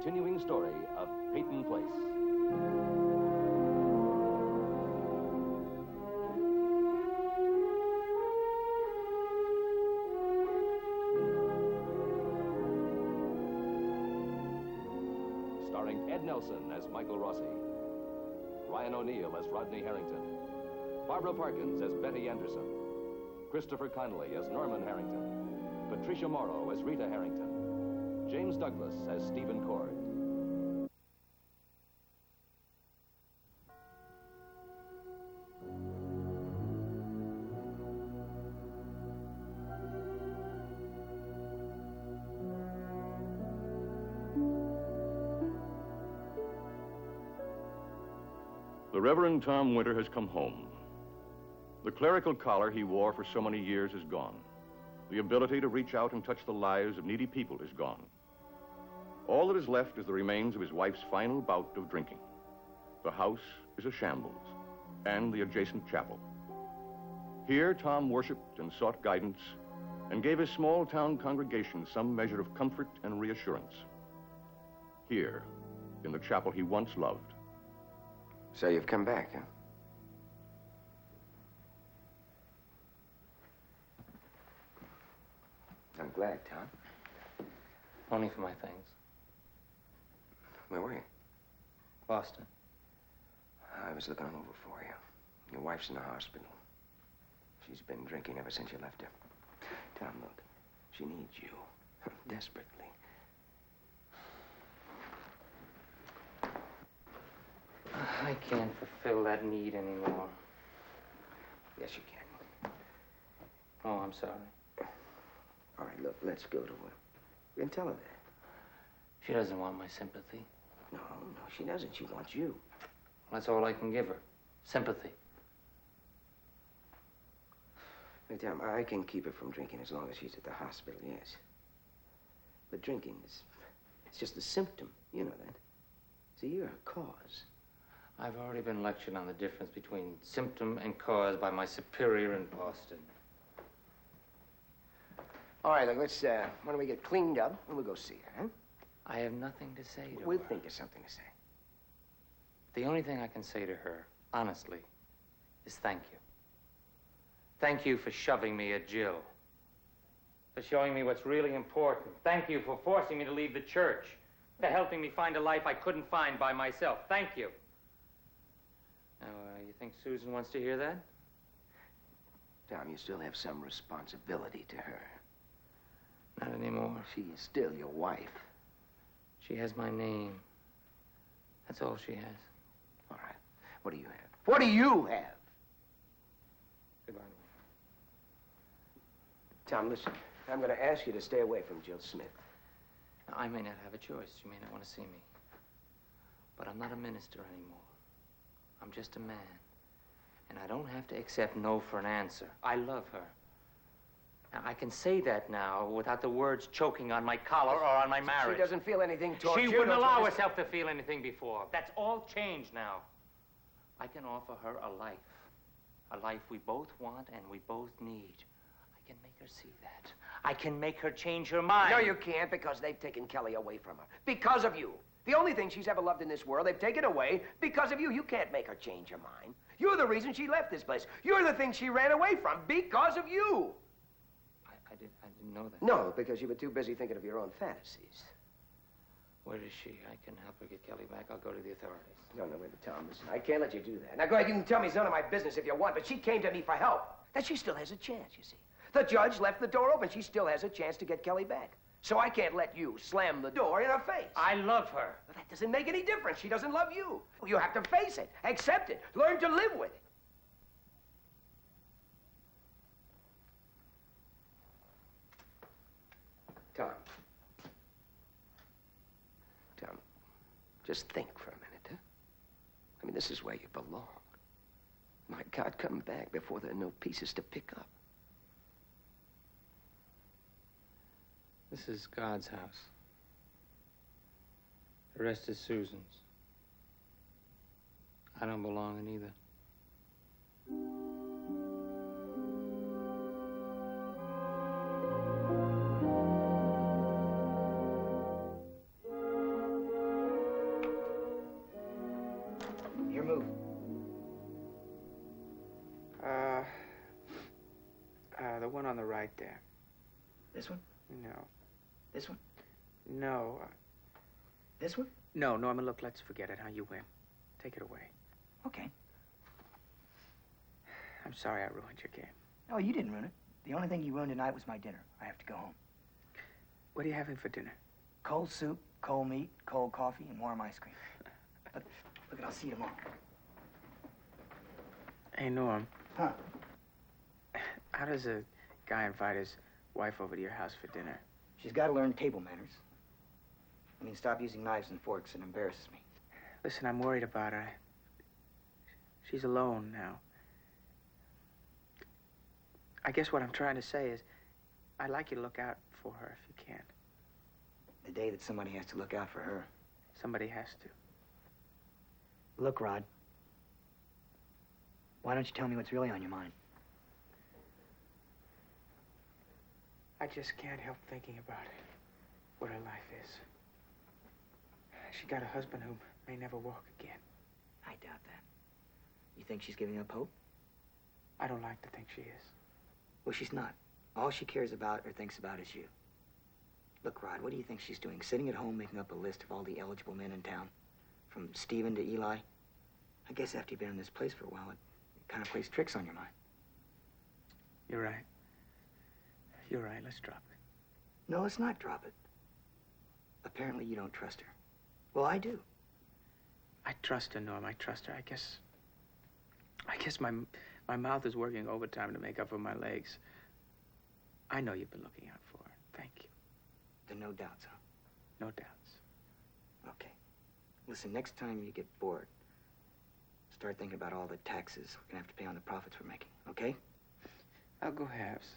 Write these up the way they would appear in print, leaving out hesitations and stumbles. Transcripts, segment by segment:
continuing story of Peyton Place. Starring Ed Nelson as Michael Rossi, Ryan O'Neal as Rodney Harrington, Barbara Parkins as Betty Anderson, Christopher Connolly as Norman Harrington, Patricia Morrow as Rita Harrington, James Douglas as Stephen Cord. The Reverend Tom Winter has come home. The clerical collar he wore for so many years is gone. The ability to reach out and touch the lives of needy people is gone. All that is left is the remains of his wife's final bout of drinking. The house is a shambles, and the adjacent chapel. Here, Tom worshiped and sought guidance and gave his small town congregation some measure of comfort and reassurance. Here, in the chapel he once loved. So you've come back, huh? I'm glad, Tom. Only for my things. Where were you? Boston. I was looking all over for you. Your wife's in the hospital. She's been drinking ever since you left her. Tom, look, she needs you. Desperately. I can't fulfill that need anymore. Yes, you can. Oh, I'm sorry. All right, look, let's go to her. You can tell her that. She doesn't want my sympathy. No, she doesn't. She wants you. That's all I can give her. Sympathy. Hey, Tom, I can keep her from drinking as long as she's at the hospital, yes. But drinking it's just a symptom. You know that. See, you're a cause. I've already been lectured on the difference between symptom and cause by my superior in Boston. All right, look, let's, why don't we get cleaned up and we'll go see her, huh? I have nothing to say to her. We'll think of something to say. The only thing I can say to her, honestly, is thank you. Thank you for shoving me at Jill. For showing me what's really important. Thank you for forcing me to leave the church. For helping me find a life I couldn't find by myself. Thank you. Now, you think Susan wants to hear that? Tom, you still have some responsibility to her. Not anymore. She is still your wife. She has my name. That's all she has. All right. What do you have? What do you have? Goodbye. Tom, listen. I'm going to ask you to stay away from Jill Smith. Now, I may not have a choice. She may not want to see me. But I'm not a minister anymore. I'm just a man. And I don't have to accept no for an answer. I love her. Now, I can say that now without the words choking on my collar or on my marriage. She doesn't feel anything towards you. She wouldn't allow herself to feel anything before. That's all changed now. I can offer her a life. A life we both want and we both need. I can make her see that. I can make her change her mind. No, you can't, because they've taken Kelly away from her. Because of you. The only thing she's ever loved in this world, they've taken away because of you. You can't make her change her mind. You're the reason she left this place. You're the thing she ran away from because of you. I didn't know that. No, because you were too busy thinking of your own fantasies. Where is she? I can help her get Kelly back. I'll go to the authorities. No, wait, Tom, listen. I can't let you do that. Now, go ahead. You can tell me it's none of my business if you want, but she came to me for help. That she still has a chance, you see. The judge left the door open. She still has a chance to get Kelly back. So I can't let you slam the door in her face. I love her. But that doesn't make any difference. She doesn't love you. You have to face it, accept it, learn to live with it. Tom, just think for a minute, huh? I mean, this is where you belong. My God, come back before there are no pieces to pick up. This is God's house. The rest is Susan's. I don't belong in either. on the right there. This one? No. This one? No. This one? No, Norman, look, let's forget it, huh? You win. Take it away. Okay. I'm sorry I ruined your game. No, you didn't ruin it. The only thing you ruined tonight was my dinner. I have to go home. What are you having for dinner? Cold soup, cold meat, cold coffee, and warm ice cream. But look, I'll see you tomorrow. Hey, Norm. Huh? How does a guy invite his wife over to your house for dinner? She's got to learn table manners. I mean, stop using knives and forks. It embarrasses me. Listen, I'm worried about her. She's alone now. I guess what I'm trying to say is, I'd like you to look out for her if you can. The day that somebody has to look out for her. Somebody has to. Look, Rod. Why don't you tell me what's really on your mind? I just can't help thinking about it. What her life is. She got a husband who may never walk again. I doubt that. You think she's giving up hope? I don't like to think she is. Well, she's not. All she cares about or thinks about is you. Look, Rod, what do you think she's doing? Sitting at home making up a list of all the eligible men in town? From Stephen to Eli? I guess after you've been in this place for a while, it kind of plays tricks on your mind. You're right. You're right. Let's drop it. No, let's not drop it. Apparently you don't trust her. Well, I do. I trust her, Norm. I trust her. I guess my mouth is working overtime to make up for my legs. I know you've been looking out for her. Thank you. There are no doubts, huh? No doubts. Okay. Listen, next time you get bored, start thinking about all the taxes we're gonna have to pay on the profits we're making, okay? I'll go halves.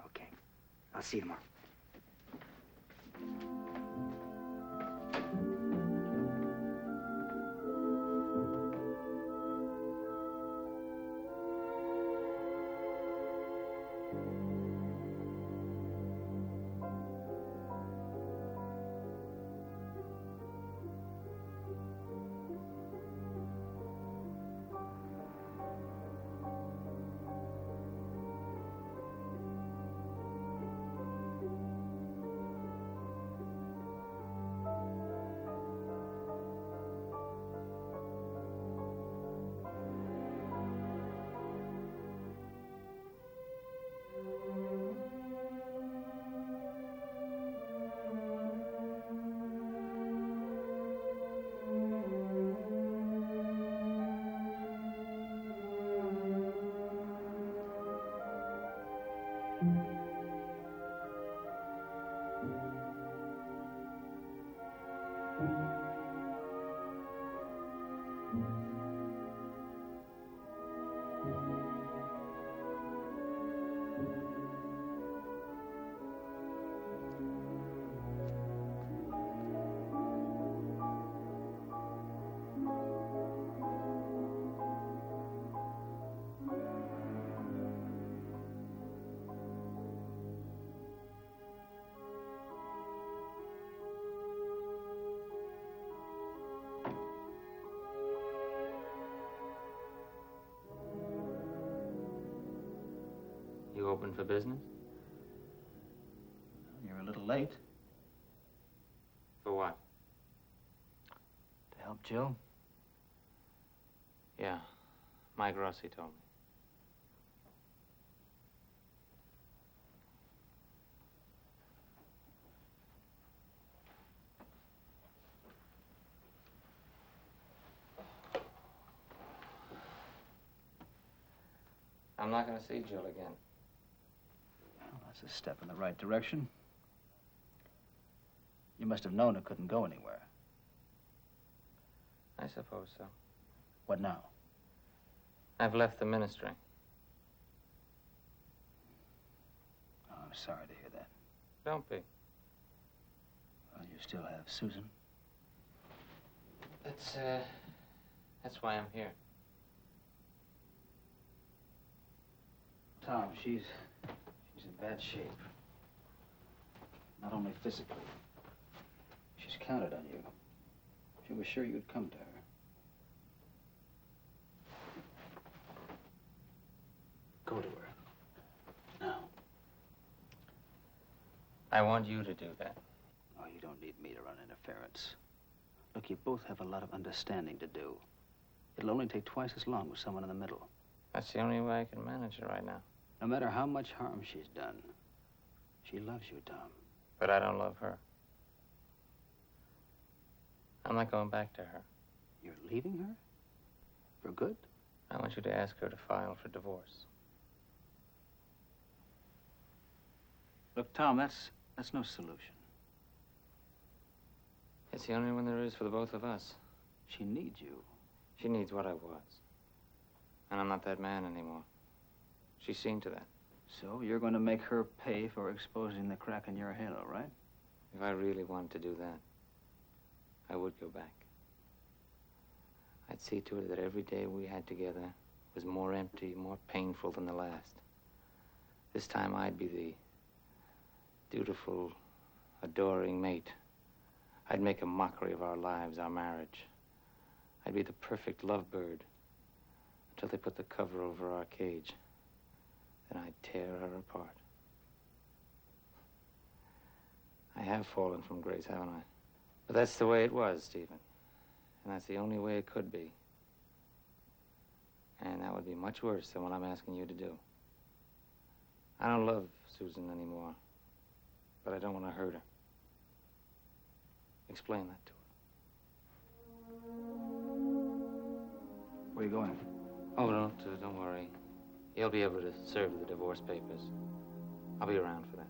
Okay. I'll see you tomorrow. You open for business? You're a little late. For what? To help Jill? Yeah, Mike Rossi told me. I'm not going to see Jill again. Well, that's a step in the right direction. You must have known it couldn't go anywhere. I suppose so. What now? I've left the ministry. Oh, I'm sorry to hear that. Don't be. Well, you still have Susan. That's why I'm here. Tom, she's in bad shape. Not only physically. She's counted on you. She was sure you'd come to her. Go to her. Now. I want you to do that. Oh, you don't need me to run interference. Look, you both have a lot of understanding to do. It'll only take twice as long with someone in the middle. That's the only way I can manage it right now. No matter how much harm she's done, she loves you, Tom. But I don't love her. I'm not going back to her. You're leaving her? For good? I want you to ask her to file for divorce. Look, Tom, that's no solution. It's the only one there is for the both of us. She needs you. She needs what I was. And I'm not that man anymore. She's seen to that. So you're going to make her pay for exposing the crack in your halo, right? If I really wanted to do that, I would go back. I'd see to it that every day we had together was more empty, more painful than the last. This time I'd be the dutiful, adoring mate. I'd make a mockery of our lives, our marriage. I'd be the perfect lovebird until they put the cover over our cage. Then I'd tear her apart. I have fallen from grace, haven't I? But that's the way it was, Stephen. And that's the only way it could be. And that would be much worse than what I'm asking you to do. I don't love Susan anymore, but I don't want to hurt her. Explain that to her. Where are you going? Oh, don't worry. You'll be able to serve the divorce papers. I'll be around for that.